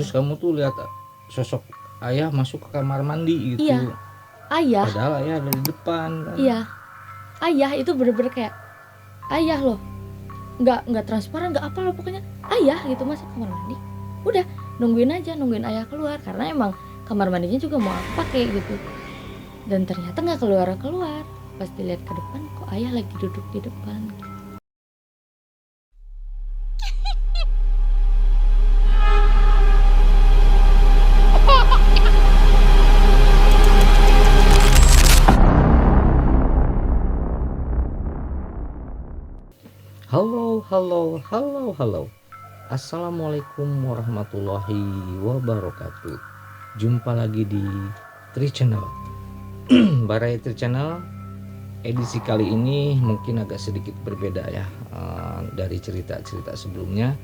Terus kamu tuh lihat sosok ayah masuk ke kamar mandi gitu. Iya, ayah. Padahal ayah ada di depan kan. Iya, ayah itu bener-bener kayak ayah loh, nggak transparan, nggak apa loh, pokoknya ayah gitu masuk kamar mandi. Udah nungguin ayah keluar, karena emang kamar mandinya juga mau aku pakai gitu. Dan ternyata nggak keluar. Pas dilihat ke depan, kok ayah lagi duduk di depan. Halo. Assalamualaikum warahmatullahi wabarakatuh. Jumpa lagi di Tri Channel. Barai Tri Channel. Edisi kali ini mungkin agak sedikit berbeda ya dari cerita-cerita sebelumnya.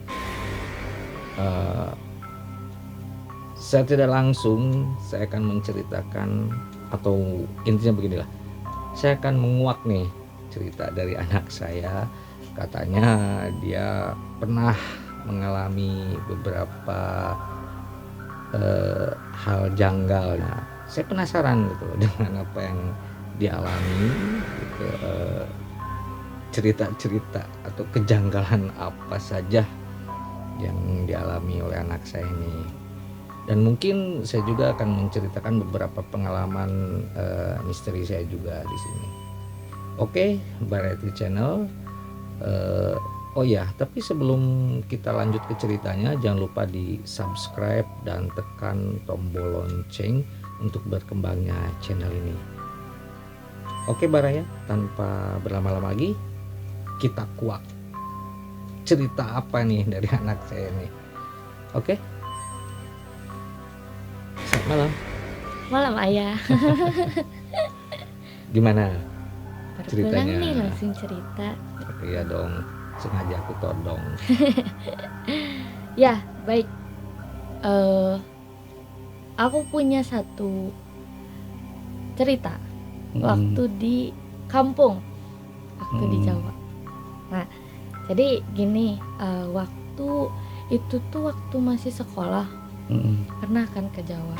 Saya tidak langsung, saya akan menceritakan, atau intinya beginilah, saya akan menguak nih cerita dari anak saya. Katanya dia pernah mengalami beberapa hal janggal. Nah, saya penasaran gitu dengan apa yang dialami gitu, cerita-cerita atau kejanggalan apa saja yang dialami oleh anak saya ini. Dan mungkin saya juga akan menceritakan beberapa pengalaman misteri saya juga di sini. Oke, Variety Channel. Oh ya, tapi sebelum kita lanjut ke ceritanya, jangan lupa di subscribe dan tekan tombol lonceng untuk berkembangnya channel ini. Oke Baraya, tanpa berlama-lama lagi, kita kuak cerita apa nih dari anak saya nih. Oke, selamat malam. Malam ayah. Gimana Baru ceritanya? pulang nih langsung cerita. Iya dong, sengaja aku todong. Ya baik, aku punya satu cerita waktu di kampung, waktu di Jawa. Nah jadi gini, waktu itu tuh waktu masih sekolah, pernah kan ke Jawa.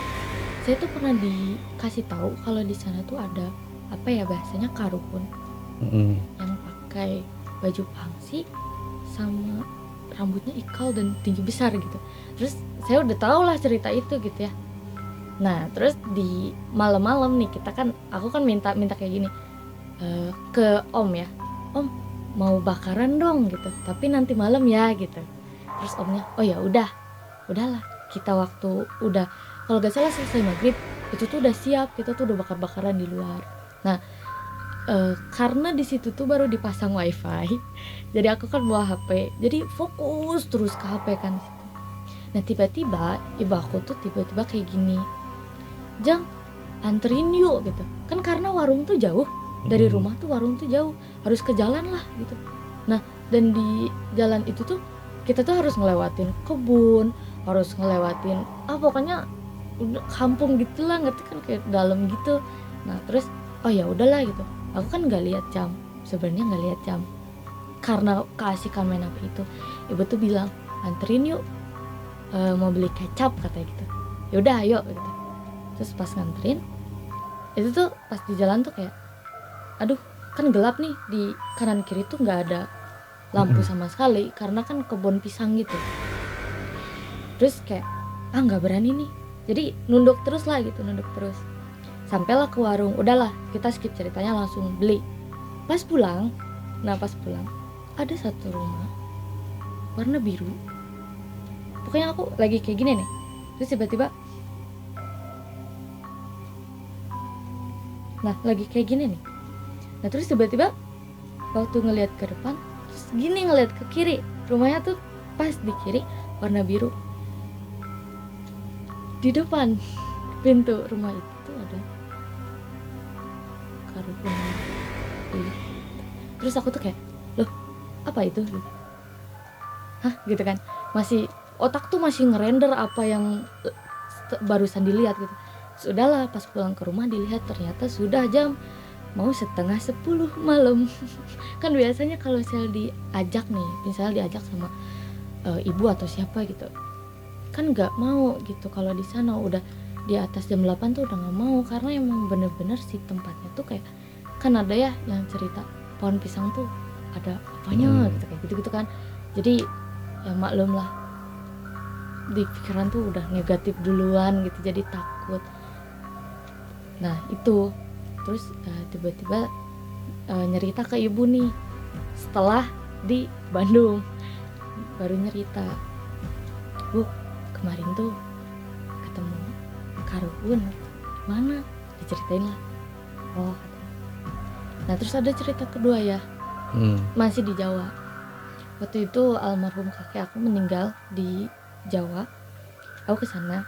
Saya tuh pernah dikasih tahu kalau di sana tuh ada apa ya bahasanya, karukun, yang pakai baju pangsi sama rambutnya ikal dan tinggi besar gitu. Terus saya udah tau lah cerita itu gitu ya. Nah terus di malam-malam nih aku kan minta kayak gini ke om ya, om mau bakaran dong gitu, tapi nanti malam ya gitu. Terus omnya, oh ya udahlah, kita waktu udah, kalau gak salah selesai maghrib itu tuh udah siap, kita tuh udah bakar-bakaran di luar. Nah karena di situ tuh baru dipasang wifi, jadi aku kan bawa HP, jadi fokus terus ke HP kan. Nah tiba-tiba ibu aku tuh tiba-tiba kayak gini, Jang anterin yuk gitu kan, karena warung tuh jauh dari rumah tuh, warung tuh jauh, harus ke jalan lah gitu. Nah dan di jalan itu tuh kita tuh harus ngelewatin kebun, harus ngelewatin pokoknya kampung gitulah, ngerti kan, kayak dalam gitu. Nah terus oh ya udahlah gitu, aku kan nggak lihat jam, sebenarnya nggak lihat jam, karena keasikan main HP itu. Ibu tuh bilang anterin yuk, mau beli kecap katanya gitu. Yaudah ayo gitu. Terus pas nganterin itu tuh pas di jalan tuh kayak aduh kan gelap nih, di kanan kiri tuh nggak ada lampu sama sekali karena kan kebun pisang gitu. Terus kayak nggak berani nih, jadi nunduk terus sampailah ke warung. Udahlah kita skip ceritanya, langsung beli. Pas pulang ada satu rumah warna biru, pokoknya aku lagi kayak gini nih, terus tiba-tiba terus tiba-tiba waktu ngelihat ke depan, terus gini ngelihat ke kiri, rumahnya tuh pas di kiri warna biru. Di depan pintu rumah itu tuh ada karukun. Terus aku tuh kayak, loh apa itu gitu. Gitu kan, masih otak tuh masih ngerender apa yang barusan dilihat gitu. Sudahlah pas pulang ke rumah dilihat, ternyata sudah jam mau 9:30 malam. Kan biasanya kalau saya diajak nih, misalnya diajak sama ibu atau siapa gitu, kan nggak mau gitu kalau di sana udah di atas jam 8 tuh udah nggak mau, karena emang bener-bener si tempatnya tuh kayak, kan ada ya yang cerita pohon pisang tuh ada apanya gitu kayak gitu kan. Jadi ya maklum lah, di pikiran tuh udah negatif duluan gitu, jadi takut. Nah itu terus tiba-tiba nyerita ke ibu nih setelah di Bandung, baru nyerita, Bu kemarin tuh ketemu Karuhun, mana, diceritain lah. Oh katanya. Nah terus ada cerita kedua ya, masih di Jawa. Waktu itu almarhum kakek aku meninggal di Jawa, aku kesana.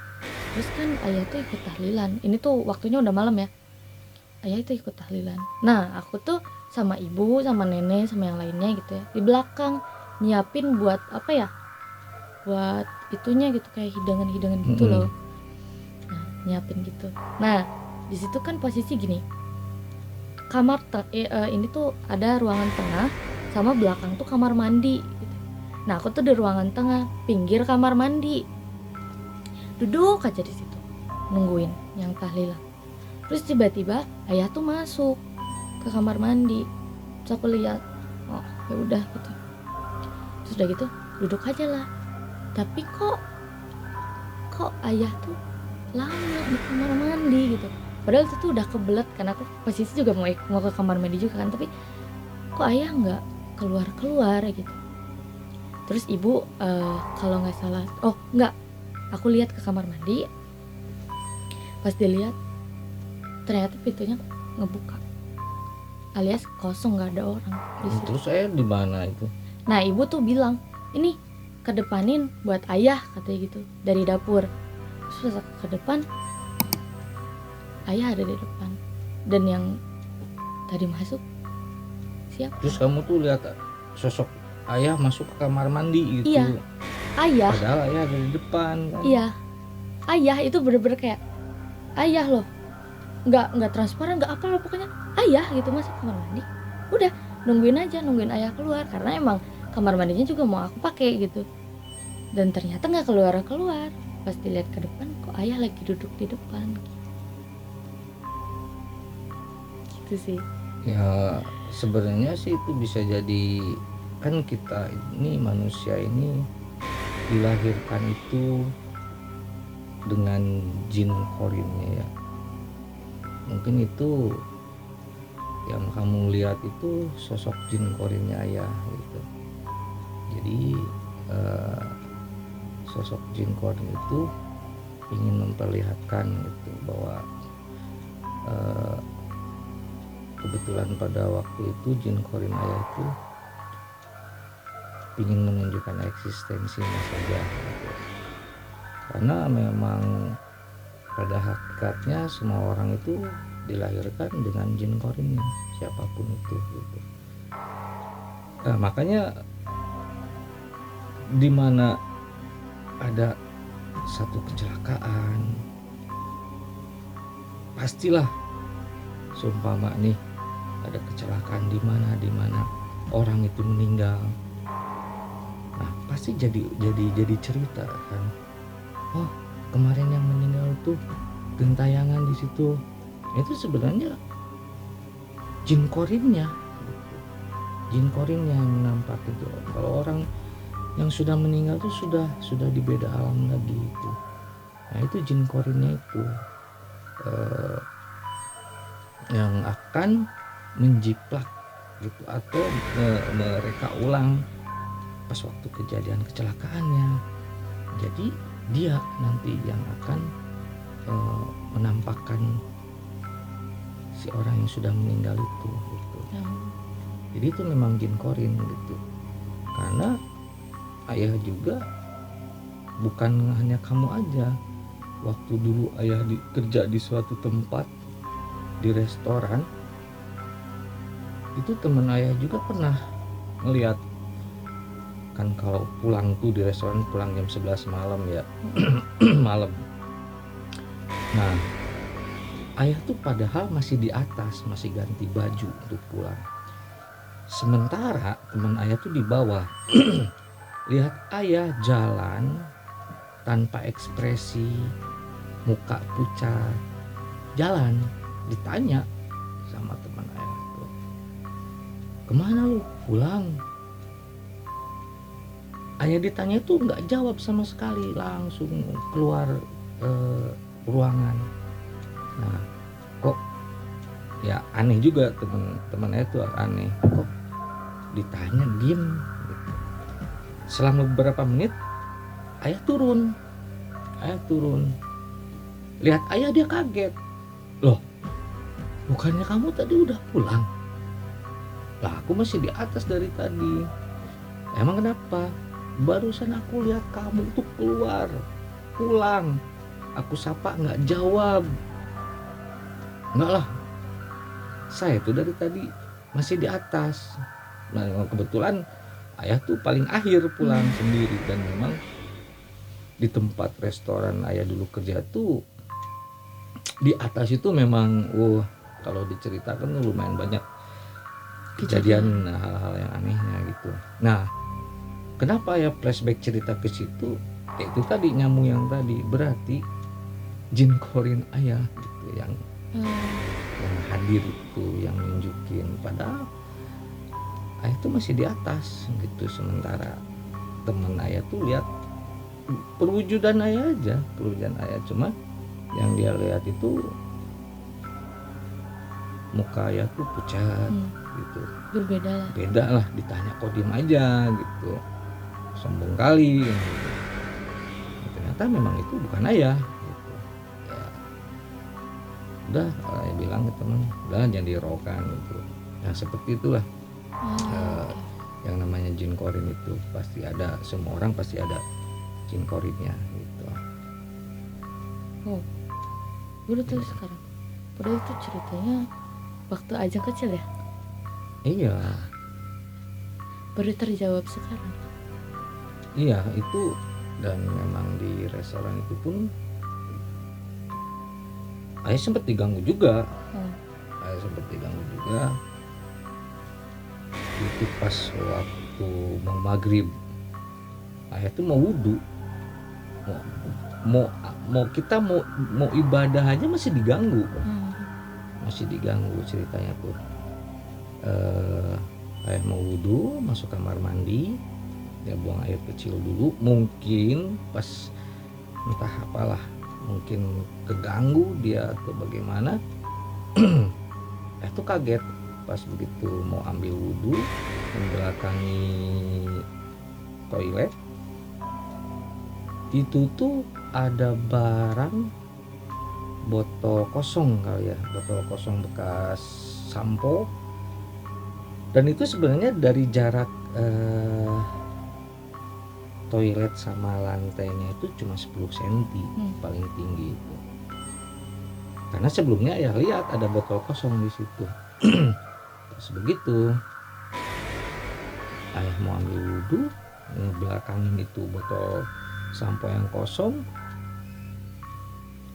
Terus kan ayah tuh ikut tahlilan, ini tuh waktunya udah malam ya, ayah itu ikut tahlilan. Nah aku tuh sama ibu sama nenek sama yang lainnya gitu ya di belakang nyiapin buat apa ya, buat itunya gitu, kayak hidangan-hidangan gitu loh. Nah nyiapin gitu. Nah di situ kan posisi gini, kamar ini tuh ada ruangan tengah sama belakang tuh kamar mandi gitu. Nah aku tuh di ruangan tengah, pinggir kamar mandi, duduk aja di situ nungguin yang tahlilan. Terus tiba-tiba ayah tuh masuk ke kamar mandi, terus aku lihat, oh ya udah gitu. Terus udah gitu duduk aja lah. Tapi kok ayah tuh lama di kamar mandi gitu. Padahal itu tuh udah kebelet karena aku posisi juga mau ke kamar mandi juga kan, tapi kok ayah nggak keluar gitu. Terus ibu kalau nggak salah, oh nggak, aku lihat ke kamar mandi, pas dilihat ternyata pintunya ngebuka, alias kosong, nggak ada orang di situ. Terus saya di mana itu? Nah ibu tuh bilang, ini kedepanin buat ayah katanya gitu dari dapur. Terus pas aku ke depan, ayah ada di depan, dan yang tadi masuk siapa? Terus kamu tuh lihat sosok ayah masuk ke kamar mandi gitu? Iya, ayah. Padahal ayah ada di depan kan? Iya, ayah itu bener-bener kayak ayah loh, nggak transparan, nggak apa loh, pokoknya ayah gitu masuk kamar mandi. Udah nungguin ayah keluar, karena emang kamar mandinya juga mau aku pakai gitu. Dan ternyata nggak keluar. Pas dilihat ke depan, kok ayah lagi duduk di depan. Gitu sih. Ya sebenarnya sih itu bisa jadi, kan kita ini manusia ini dilahirkan itu dengan jin korinnya ya. Mungkin itu yang kamu lihat itu sosok jin korinnya ayah gitu. Jadi sosok jin korin itu ingin memperlihatkan gitu bahwa kebetulan pada waktu itu jin korin ayah itu ingin menunjukkan eksistensinya saja gitu. Karena memang pada hakikatnya semua orang itu dilahirkan dengan jin korinnya, siapapun itu gitu. Nah, makanya di mana ada satu kecelakaan, pastilah seumpama nih ada kecelakaan di mana orang itu meninggal. Nah, pasti jadi cerita kan. Oh, kemarin yang meninggal itu gentayangan di situ. Itu sebenarnya jin korinnya. Jin korinnya yang nampak itu. Kalau orang yang sudah meninggal itu sudah di beda alam lagi itu. Nah, itu jin korinnya itu yang akan menjiplak gitu, atau mereka ulang pas waktu kejadian kecelakaannya. Jadi dia nanti yang akan menampakkan si orang yang sudah meninggal itu gitu. Jadi itu memang jin korin gitu. Karena ayah juga bukan hanya kamu aja. Waktu dulu ayah kerja di suatu tempat di restoran, itu teman ayah juga pernah ngelihat kan, kalau pulang tuh di restoran pulang jam 11 malam ya. Malam. Nah, ayah tuh padahal masih di atas, masih ganti baju untuk pulang. Sementara teman ayah tuh di bawah. Lihat ayah jalan tanpa ekspresi, muka pucat, jalan, ditanya sama teman ayah itu, kemana lu? Pulang. Ayah ditanya itu nggak jawab sama sekali, langsung keluar ruangan. Nah, kok ya aneh juga, teman ayah itu aneh, kok ditanya diem gitu. Selama beberapa menit ayah turun, lihat ayah dia kaget, loh bukannya kamu tadi udah pulang? Lah aku masih di atas dari tadi. Emang kenapa? Barusan aku lihat kamu itu keluar, pulang. Aku sapa nggak jawab. Enggak lah, saya tuh dari tadi masih di atas. Nah kebetulan ayah tuh paling akhir pulang sendiri, dan memang di tempat restoran ayah dulu kerja tuh di atas itu memang kalau diceritakan lumayan banyak kejadian hal-hal yang anehnya gitu. Nah, kenapa ya flashback cerita ke situ? Itu tadi nyamuk yang tadi, berarti jin korin ayah gitu yang hadir itu, yang nunjukin padahal ayah tuh masih di atas gitu, sementara teman ayah tuh lihat perwujudan ayah aja, cuma yang dia lihat itu muka ayah tuh pucat gitu. Beda lah, ditanya kok diem aja gitu, sombong kali gitu. Ternyata memang itu bukan ayah gitu. Ya, udah ayah bilang ke teman, udah jangan dihiraukan gitu. Nah seperti itulah yang namanya jin korin itu pasti ada, semua orang pasti ada jin korinnya gitu. Udah tahu sekarang. Padahal itu ceritanya waktu Ajeng kecil ya? Iya. Baru terjawab sekarang. Iya itu, dan memang di restoran itu pun ayah sempat diganggu juga. Itu pas waktu mau maghrib, ayah tuh mau wudhu, kita mau ibadah aja masih diganggu. Ceritanya tuh ayah mau wudhu, masuk kamar mandi, dia buang air kecil dulu, mungkin pas entah apalah, mungkin keganggu dia atau bagaimana. Tuh kaget pas begitu mau ambil wudhu, membelakangi toilet, itu tuh ada barang botol kosong kali ya, botol kosong bekas sampo, dan itu sebenarnya dari jarak toilet sama lantainya itu cuma 10 cm paling tinggi itu. Karena sebelumnya ya lihat ada botol kosong di situ. Pas begitu ayah mau ambil wudhu, ngebelakangin itu botol sampo yang kosong,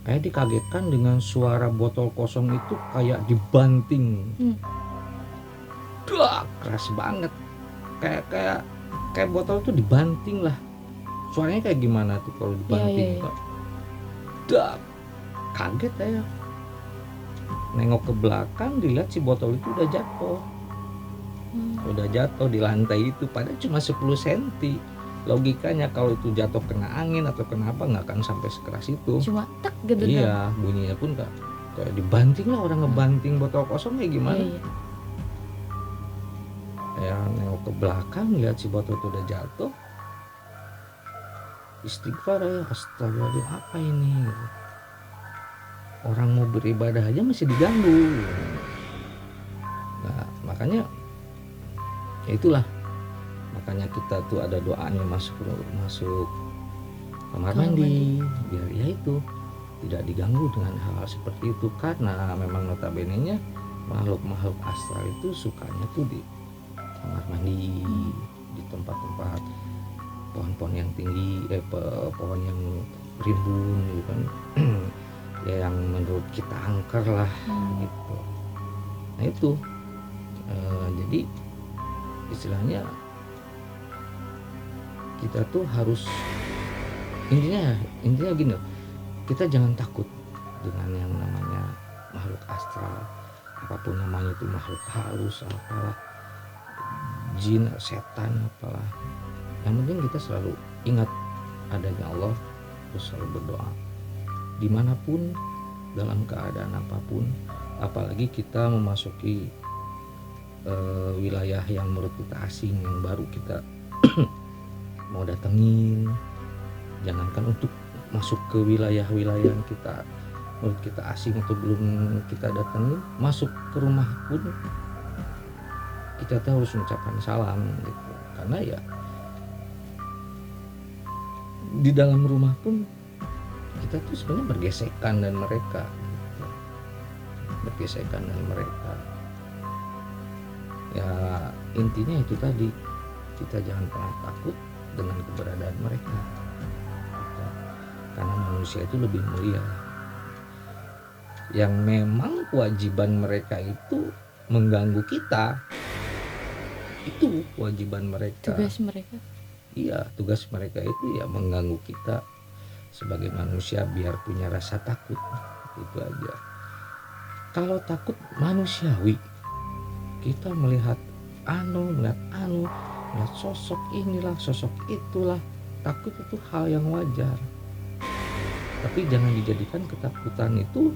ayah dikagetkan dengan suara botol kosong itu kayak dibanting. Dak, keras banget, kayak botol tuh dibanting lah. Suaranya kayak gimana tuh kalau dibanting? Dak, kaget ayah. Nengok ke belakang, dilihat si botol itu udah jatuh di lantai itu, padahal cuma 10 cm. Logikanya kalau itu jatuh kena angin atau kenapa nggak akan sampai sekeras itu, cuma tek gitu. Iya, bunyinya pun kayak dibanting lah, orang ngebanting botol kosong kayak gimana. Ya nengok ke belakang, lihat si botol itu udah jatuh, istighfar ya, astagfirullah, apa ini? Orang mau beribadah aja masih diganggu. Nah makanya itulah, makanya kita tuh ada doanya masuk kamar mandi, biar ya itu tidak diganggu dengan hal-hal seperti itu. Karena memang notabene-nya makhluk-makhluk astral itu sukanya tuh di kamar mandi, di tempat-tempat pohon-pohon yang tinggi, pohon yang rimbun gitu kan. Ya yang menurut kita angker lah gitu. Nah itu jadi istilahnya kita tuh harus intinya gini, kita jangan takut dengan yang namanya makhluk astral, apapun namanya itu, makhluk halus apalah, jin, setan apalah. Yang penting kita selalu ingat adanya Allah, terus selalu berdoa dimanapun, dalam keadaan apapun. Apalagi kita memasuki wilayah yang menurut kita asing, yang baru kita mau datengin. Jangankan untuk masuk ke wilayah-wilayah yang kita menurut kita asing atau belum kita datengin, masuk ke rumah pun kita tuh harus mengucapkan salam gitu. Karena ya di dalam rumah pun kita tuh sebenarnya bergesekan dan mereka gitu. Bergesekan dan mereka. Ya intinya itu tadi, kita jangan pernah takut dengan keberadaan mereka gitu. Karena manusia itu lebih mulia. Yang memang kewajiban mereka itu mengganggu kita, itu kewajiban mereka. Tugas mereka. Iya, tugas mereka itu ya mengganggu kita sebagai manusia biar punya rasa takut, itu aja. Kalau takut manusiawi, kita melihat melihat sosok inilah, sosok itulah, takut itu hal yang wajar. Tapi jangan dijadikan ketakutan itu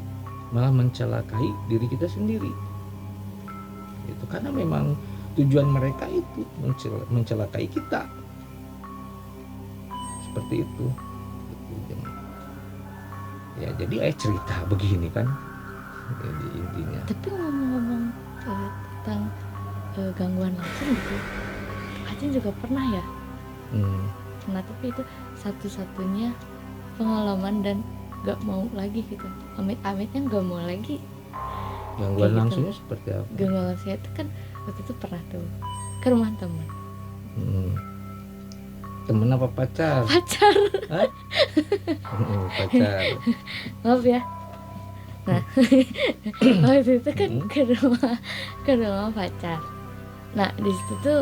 malah mencelakai diri kita sendiri. Itu karena memang tujuan mereka itu mencelakai kita. Seperti itu. Ya jadi cerita begini kan. Jadi intinya. Tapi ngomong-ngomong tentang gangguan langsung gitu, Aceh juga pernah ya. Nah tapi itu satu-satunya pengalaman dan gak mau lagi gitu. Amit-amitnya gak mau lagi. Gangguan Kayak langsungnya gitu. seperti apa? Gangguan saya itu kan waktu itu pernah tuh ke rumah teman. Temen apa pacar? Pacar. Hah? Pacar. Maaf ya. Nah waktu itu kan ke rumah pacar. Nah di situ tuh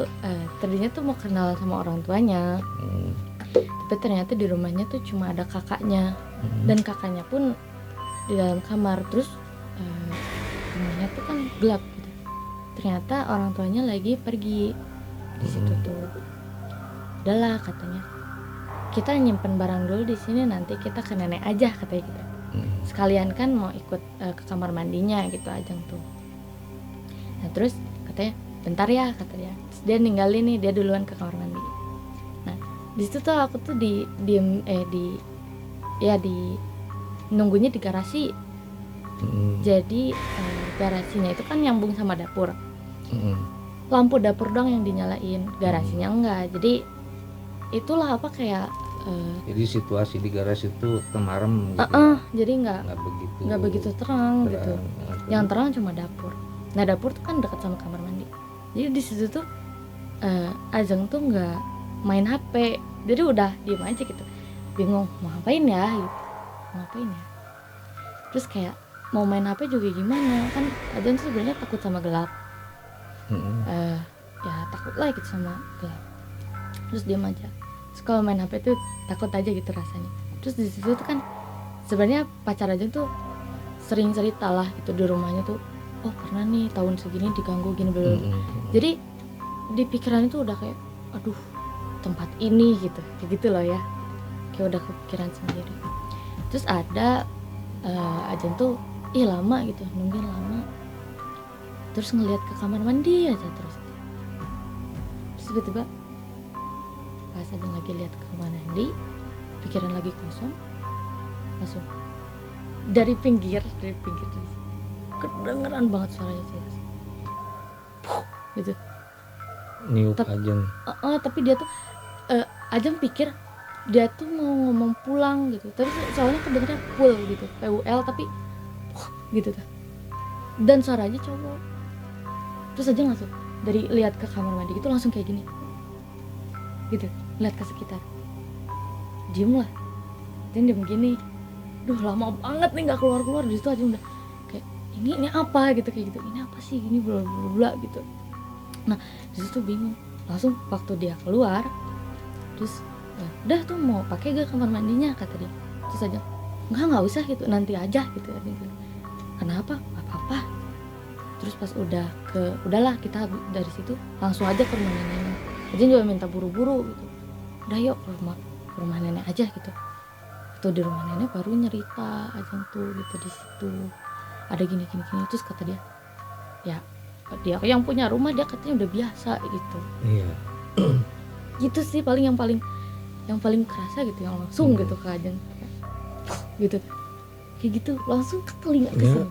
tadinya tuh mau kenalan sama orang tuanya. Tapi ternyata di rumahnya tuh cuma ada kakaknya. Dan kakaknya pun di dalam kamar. Terus rumahnya tuh kan gelap gitu. Ternyata orang tuanya lagi pergi di situ tuh. Udahlah katanya, kita nyimpen barang dulu di sini, nanti kita ke nenek aja katanya gitu. Sekalian kan mau ikut ke kamar mandinya gitu Ajeng tuh. Nah terus katanya bentar ya katanya. Terus dia ninggalin nih, dia duluan ke kamar mandi. Nah di situ tuh aku tuh di nunggunya di garasi. Jadi garasinya itu kan nyambung sama dapur. Lampu dapur doang yang dinyalain, garasinya enggak. Jadi itulah apa kayak jadi situasi di garasi itu temarem gitu. Jadi nggak begitu terang gitu. Yang terang cuma dapur. Nah dapur tuh kan dekat sama kamar mandi. Jadi di situ tuh Ajeng tuh nggak main HP. Jadi udah diem aja gitu. Bingung mau ngapain ya gitu. Terus kayak mau main HP juga gimana? Kan Ajeng tuh sebenarnya takut sama gelap. Ya takut lah gitu sama gelap. Terus diam aja. Terus kalau main HP tuh takut aja gitu rasanya. Terus di situ tuh kan sebenarnya pacar Ajeng tuh sering cerita lah gitu di rumahnya tuh, oh pernah nih tahun segini diganggu gini bla. Jadi di pikiran itu udah kayak aduh tempat ini gitu, kayak gitu loh ya, kayak udah kepikiran sendiri. Terus ada Ajeng tuh lama gitu, nungguin lama, terus ngelihat ke kamar mandi aja terus tiba-tiba pas Ajeng lagi lihat ke kamar mandi, pikiran lagi kosong, langsung dari pinggir kedengeran banget suaranya jelas, gitu. Niup Ajeng. Tapi dia tuh Ajeng pikir dia tuh mau ngomong pulang gitu, tapi soalnya kedengeran pul gitu, PUL tapi gitu tuh, dan suaranya cowok. Terus Ajeng langsung dari lihat ke kamar mandi gitu langsung kayak gini, gitu, lihat ke sekitar, diem lah, dan diem gini, duh lama banget nih nggak keluar. Di situ Ajeng udah kayak ini apa gitu, kayak gitu, ini apa sih ini bla bla bla gitu. Nah di situ bingung, langsung waktu dia keluar terus Udah tuh mau pakai gak kamar mandinya, kata dia. Terus aja, nggak usah gitu, nanti aja gitu. Kenapa? Gak apa-apa. Terus pas udahlah kita dari situ langsung aja ke rumah neneknya. Ajeng juga minta buru-buru gitu. Udah yuk ke rumah nenek aja gitu. Itu di rumah nenek baru nyerita Ajeng tuh gitu, di situ ada gini. Terus kata dia, ya dia yang punya rumah dia katanya udah biasa gitu. Iya. Gitu sih paling yang paling kerasa gitu, yang langsung gitu ke Ajeng gitu, kayak gitu langsung ke telinga ke Ya, sini.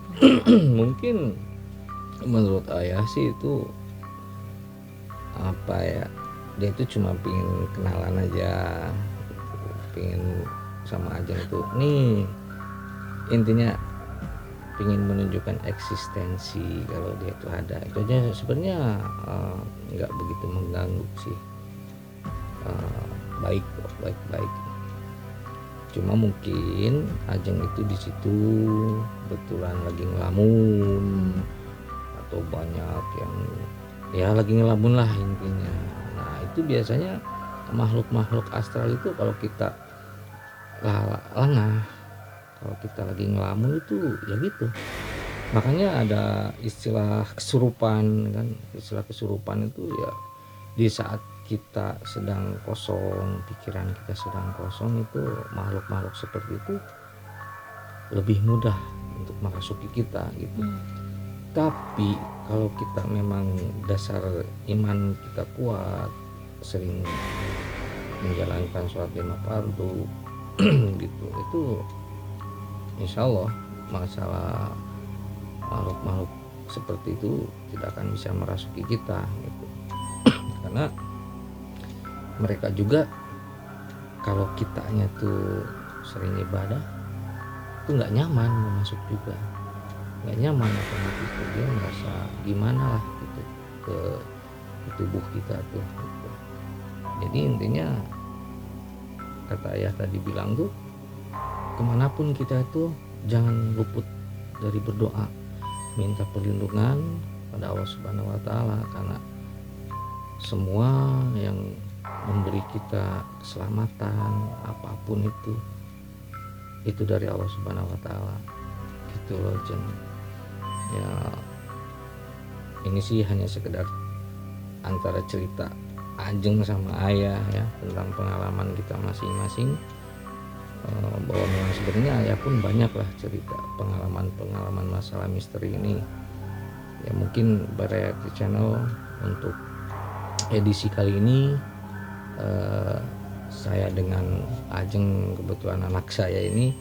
mungkin menurut ayah sih itu apa ya, dia itu cuma pingin kenalan aja gitu. Pingin sama Ajeng itu nih, intinya pingin menunjukkan eksistensi kalau dia itu ada. Itu aja sebenarnya nggak begitu mengganggu sih. Baik. Cuma mungkin Ajeng itu di situ kebetulan lagi ngelamun, atau banyak yang ya lagi ngelamun lah intinya. Nah itu biasanya makhluk astral itu kalau kita lengah, kalau kita lagi ngelamun itu ya gitu. Makanya ada istilah kesurupan kan. Istilah kesurupan itu ya di saat kita sedang kosong, pikiran kita sedang kosong, itu makhluk seperti itu lebih mudah untuk merasuki kita gitu. Tapi kalau kita memang dasar iman kita kuat, sering menjalankan sholat 5 fardu gitu, itu insya Allah masalah makhluk seperti itu tidak akan bisa merasuki kita gitu. Karena mereka juga kalau kitanya tuh sering ibadah itu nggak nyaman mau masuk juga, nggak nyaman, otomatis dia merasa gimana lah gitu ke tubuh kita tuh gitu. Jadi intinya kata ayah tadi bilang tuh, kemanapun kita tuh jangan luput dari berdoa, minta perlindungan pada Allah Subhanahu Wa Taala, karena semua yang memberi kita keselamatan apapun itu dari Allah Subhanahu Wa Taala gitu loh Jen. Ya ini sih hanya sekedar antara cerita Ajeng sama ayah ya tentang pengalaman kita masing-masing, bahwa memang sebenarnya ayah pun banyak lah cerita pengalaman masalah misteri ini. Ya mungkin Variety Channel untuk edisi kali ini saya dengan Ajeng, kebetulan anak saya ini,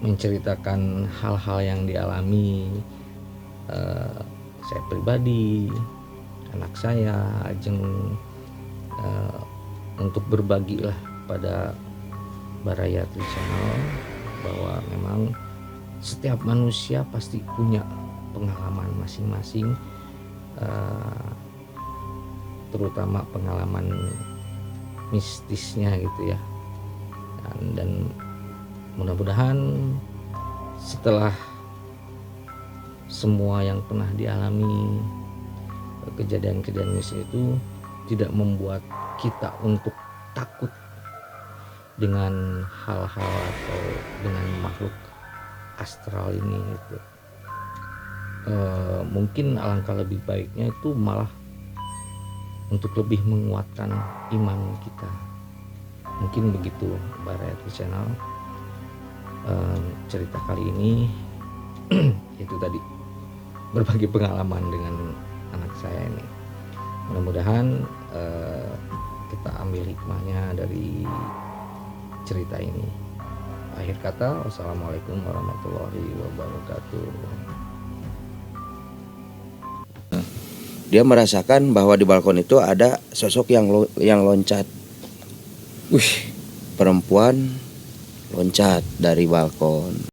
menceritakan hal-hal yang dialami saya pribadi, anak saya, Ajeng, untuk berbagi lah pada Variety Channel bahwa memang setiap manusia pasti punya pengalaman masing-masing, terutama pengalaman mistisnya gitu ya. Dan mudah-mudahan setelah semua yang pernah dialami kejadian-kejadian mistis itu tidak membuat kita untuk takut dengan hal-hal atau dengan makhluk astral ini gitu. Mungkin alangkah lebih baiknya itu malah untuk lebih menguatkan iman kita. Mungkin begitu Variety Channel. Cerita kali ini itu tadi berbagi pengalaman dengan anak saya ini. Mudah-mudahan kita ambil hikmahnya dari cerita ini. Akhir kata, wassalamualaikum warahmatullahi wabarakatuh. Dia merasakan bahwa di balkon itu ada sosok yang loncat. Perempuan loncat dari balkon.